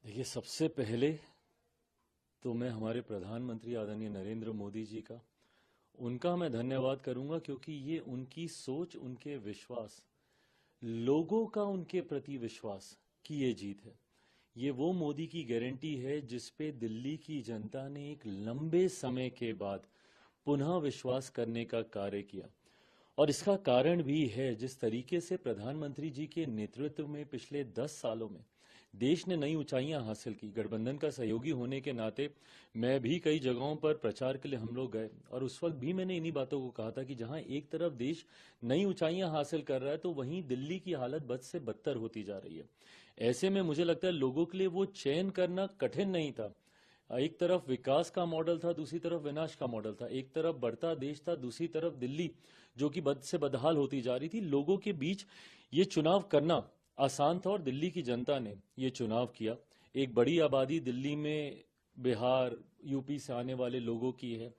देखिए, सबसे पहले तो मैं हमारे प्रधानमंत्री आदरणीय नरेंद्र मोदी जी का उनका मैं धन्यवाद करूंगा, क्योंकि ये उनकी सोच, उनके विश्वास, लोगों का उनके प्रति विश्वास की ये जीत है। ये वो मोदी की गारंटी है जिस पे दिल्ली की जनता ने एक लंबे समय के बाद पुनः विश्वास करने का कार्य किया। और इसका कारण भी है, जिस तरीके से प्रधानमंत्री जी के नेतृत्व में पिछले 10 सालों में देश ने नई ऊंचाइयां हासिल की। गठबंधन का सहयोगी होने के नाते मैं भी कई जगहों पर प्रचार के लिए हम लोग गए, और उस वक्त भी मैंने इन्हीं बातों को कहा था कि जहां एक तरफ देश नई ऊंचाइयां हासिल कर रहा है, तो वहीं दिल्ली की हालत बद से बदतर होती जा रही है। ऐसे में मुझे लगता है लोगों के लिए वो चयन करना कठिन नहीं था। एक तरफ विकास का मॉडल था, दूसरी तरफ विनाश का मॉडल था। एक तरफ बढ़ता देश था, दूसरी तरफ दिल्ली जो कि बद से बदहाल होती जा रही थी। लोगों के बीच ये चुनाव करना आसान था, और दिल्ली की जनता ने ये चुनाव किया। एक बड़ी आबादी दिल्ली में बिहार, यूपी से आने वाले लोगों की है।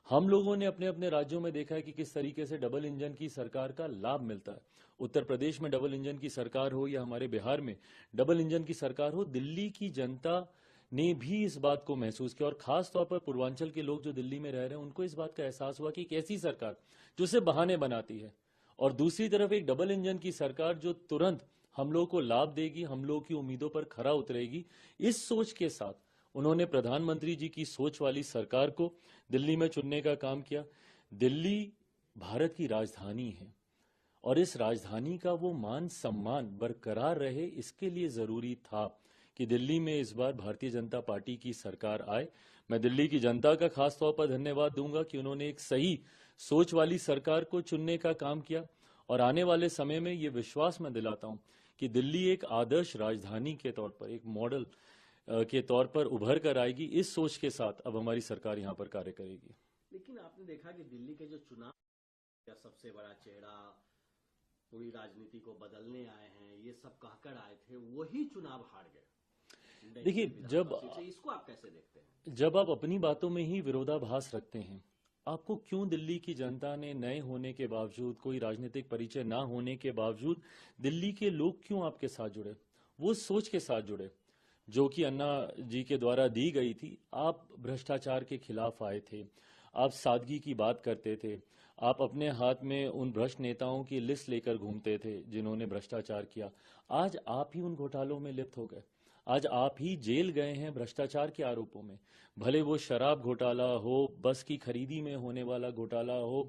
हम लोगों ने अपने अपने राज्यों में देखा है कि किस तरीके से डबल इंजन की सरकार का लाभ मिलता है। उत्तर प्रदेश में डबल इंजन की सरकार हो, या हमारे बिहार में डबल इंजन की सरकार हो, दिल्ली की जनता ने भी इस बात को महसूस किया। और खास तौर पर पूर्वांचल के लोग जो दिल्ली में रह रहे हैं, उनको इस बात का एहसास हुआ कि एक ऐसी सरकार जो सिर्फ बहाने बनाती है, और दूसरी तरफ एक डबल इंजन की सरकार जो तुरंत हम लोगों को लाभ देगी, हम लोगों की उम्मीदों पर खरा उतरेगी। इस सोच के साथ उन्होंने प्रधानमंत्री जी की सोच वाली सरकार को दिल्ली में चुनने का काम किया। दिल्ली भारत की राजधानी है, और इस राजधानी का वो मान सम्मान बरकरार रहे, इसके लिए जरूरी था कि दिल्ली में इस बार भारतीय जनता पार्टी की सरकार आए। मैं दिल्ली की जनता का खास तौर पर धन्यवाद दूंगा कि उन्होंने एक सही सोच वाली सरकार को चुनने का काम किया। और आने वाले समय में ये विश्वास मैं दिलाता हूं कि दिल्ली एक आदर्श राजधानी के तौर पर, एक मॉडल के तौर पर उभर कर आएगी। इस सोच के साथ अब हमारी सरकार यहां पर कार्य करेगी। लेकिन आपने देखा कि दिल्ली के जो चुनाव का सबसे बड़ा चेहरा पूरी राजनीति को बदलने आए हैं, ये सब कहकर आए थे, वही चुनाव हार गए देखिए, दिल्ली विधानसभा सीट से। इसको आप कैसे देखते हैं? जब आप अपनी बातों में ही विरोधाभास रखते हैं, आपको क्यों दिल्ली की जनता ने नए होने के बावजूद, कोई राजनीतिक परिचय ना होने के बावजूद, दिल्ली के लोग क्यों आपके साथ जुड़े? वो सोच के साथ जुड़े जो कि अन्ना जी के द्वारा दी गई थी। आप भ्रष्टाचार के खिलाफ आए थे, आप सादगी की बात करते थे, आप अपने हाथ में उन भ्रष्ट नेताओं की लिस्ट लेकर घूमते थे जिन्होंने भ्रष्टाचार किया। आज आप ही उन घोटालों में लिप्त हो गए। आज आप ही जेल गए हैं भ्रष्टाचार के आरोपों में। भले वो शराब घोटाला हो, बस की खरीदी में होने वाला घोटाला हो,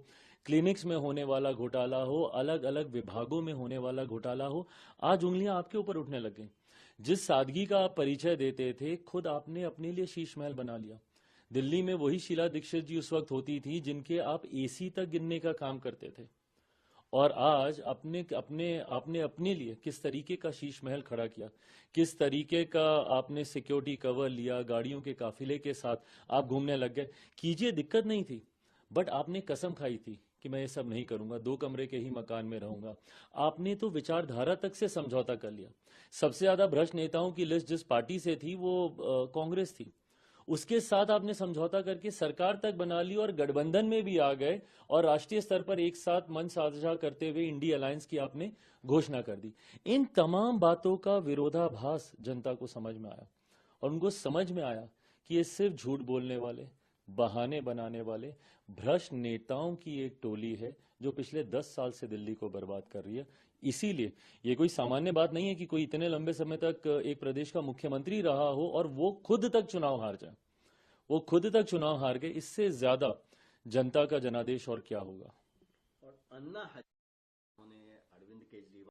क्लिनिक्स में होने वाला घोटाला हो, अलग अलग विभागों में होने वाला घोटाला हो, आज उंगलियां आपके ऊपर उठने लग गई। जिस सादगी का आप परिचय देते थे, खुद आपने अपने लिए शीश महल बना लिया। दिल्ली में वही शीला दीक्षित जी उस वक्त होती थी जिनके आप एसी तक गिनने का काम करते थे। और आज अपने अपने आपने अपने लिए किस तरीके का शीश महल खड़ा किया, किस तरीके का आपने सिक्योरिटी कवर लिया, गाड़ियों के काफिले के साथ आप घूमने लग गए। कीजिए, दिक्कत नहीं थी, बट आपने कसम खाई थी कि मैं ये सब नहीं करूंगा, 2 कमरे के ही मकान में रहूंगा। आपने तो विचारधारा तक से समझौता कर लिया। सबसे ज्यादा भ्रष्ट नेताओं की लिस्ट जिस पार्टी से थी, वो कांग्रेस थी। उसके साथ आपने समझौता करके सरकार तक बना ली, और गठबंधन में भी आ गए, और राष्ट्रीय स्तर पर एक साथ मंच साझा करते हुए इंडी अलायंस की आपने घोषणा कर दी। इन तमाम बातों का विरोधाभास जनता को समझ में आया, और उनको समझ में आया कि ये सिर्फ झूठ बोलने वाले, बहाने बनाने वाले भ्रष्ट नेताओं की एक टोली है जो पिछले 10 साल से दिल्ली को बर्बाद कर रही है। इसीलिए ये कोई सामान्य बात नहीं है कि कोई इतने लंबे समय तक एक प्रदेश का मुख्यमंत्री रहा हो और वो खुद तक चुनाव हार जाए। वो खुद तक चुनाव हार गए, इससे ज्यादा जनता का जनादेश और क्या होगा। और अन्ना हजारे ने अरविंद केजरीवाल